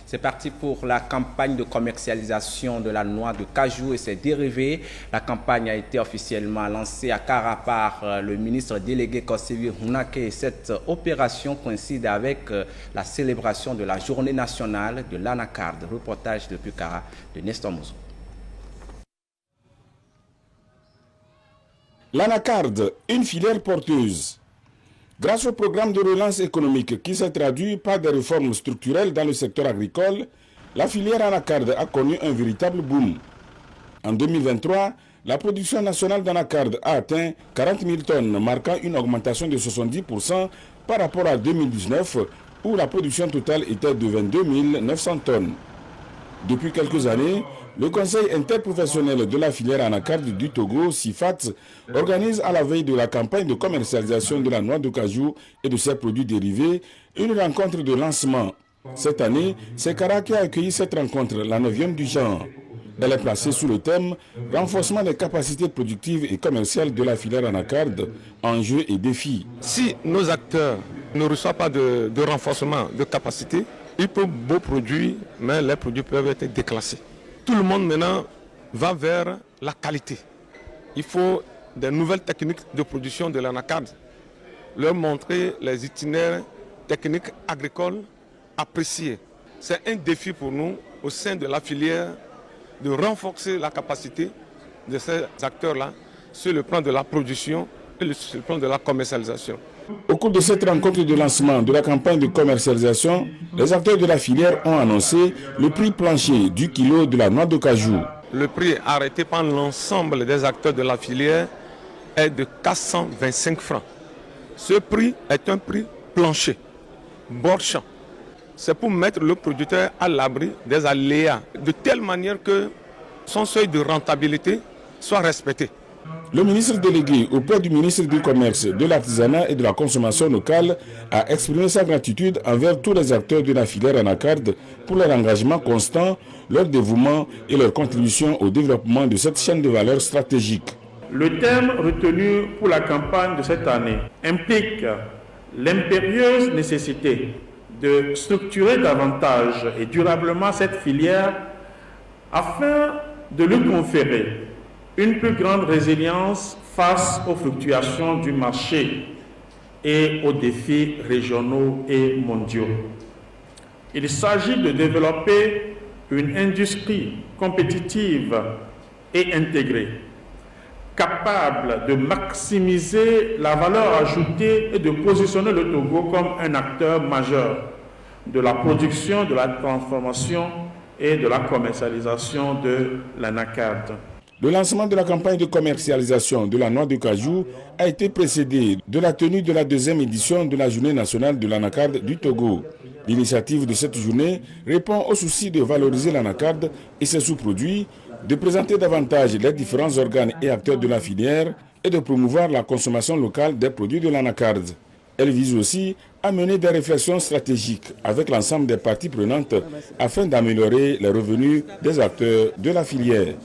C'est parti pour la campagne de commercialisation de la noix de cajou et ses dérivés. La campagne a été officiellement lancée à Kara par le ministre délégué Kosevi Hunake. Cette opération coïncide avec la célébration de la journée nationale de l'anacarde. Reportage depuis Kara de Nestor Mouzou. L'anacarde, une filière porteuse. Grâce au programme de relance économique qui s'est traduit par des réformes structurelles dans le secteur agricole, la filière anacarde a connu un véritable boom. En 2023, la production nationale d'anacarde a atteint 40 000 tonnes, marquant une augmentation de 70% par rapport à 2019, où la production totale était de 22 900 tonnes. Depuis quelques années, le Conseil interprofessionnel de la filière anacarde du Togo, CIFAT, organise à la veille de la campagne de commercialisation de la noix de cajou et de ses produits dérivés une rencontre de lancement. Cette année, c'est Kara qui a accueilli cette rencontre, la 9e du genre. Elle est placée sous le thème « Renforcement des capacités productives et commerciales de la filière anacarde, enjeux et défis ». Si nos acteurs ne reçoivent pas de renforcement de capacité, ils peuvent beaux produits, mais les produits peuvent être déclassés. Tout le monde maintenant va vers la qualité. Il faut des nouvelles techniques de production de l'anacarde, leur montrer les itinéraires techniques agricoles appréciés. C'est un défi pour nous au sein de la filière de renforcer la capacité de ces acteurs-là sur le plan de la production et sur le plan de la commercialisation. Au cours de cette rencontre de lancement de la campagne de commercialisation, les acteurs de la filière ont annoncé le prix plancher du kilo de la noix de cajou. Le prix arrêté par l'ensemble des acteurs de la filière est de 425 francs. Ce prix est un prix plancher, bord champ. C'est pour mettre le producteur à l'abri des aléas, de telle manière que son seuil de rentabilité soit respecté. Le ministre délégué auprès du ministre du Commerce, de l'Artisanat et de la Consommation locale a exprimé sa gratitude envers tous les acteurs de la filière anacarde pour leur engagement constant, leur dévouement et leur contribution au développement de cette chaîne de valeur stratégique. Le thème retenu pour la campagne de cette année implique l'impérieuse nécessité de structurer davantage et durablement cette filière afin de lui conférer une plus grande résilience face aux fluctuations du marché et aux défis régionaux et mondiaux. Il s'agit de développer une industrie compétitive et intégrée, capable de maximiser la valeur ajoutée et de positionner le Togo comme un acteur majeur de la production, de la transformation et de la commercialisation de l'anacarde. Le lancement de la campagne de commercialisation de la noix de cajou a été précédé de la tenue de la 2e édition de la Journée nationale de l'anacarde du Togo. L'initiative de cette journée répond au souci de valoriser l'anacarde et ses sous-produits, de présenter davantage les différents organes et acteurs de la filière et de promouvoir la consommation locale des produits de l'anacarde. Elle vise aussi à mener des réflexions stratégiques avec l'ensemble des parties prenantes afin d'améliorer les revenus des acteurs de la filière.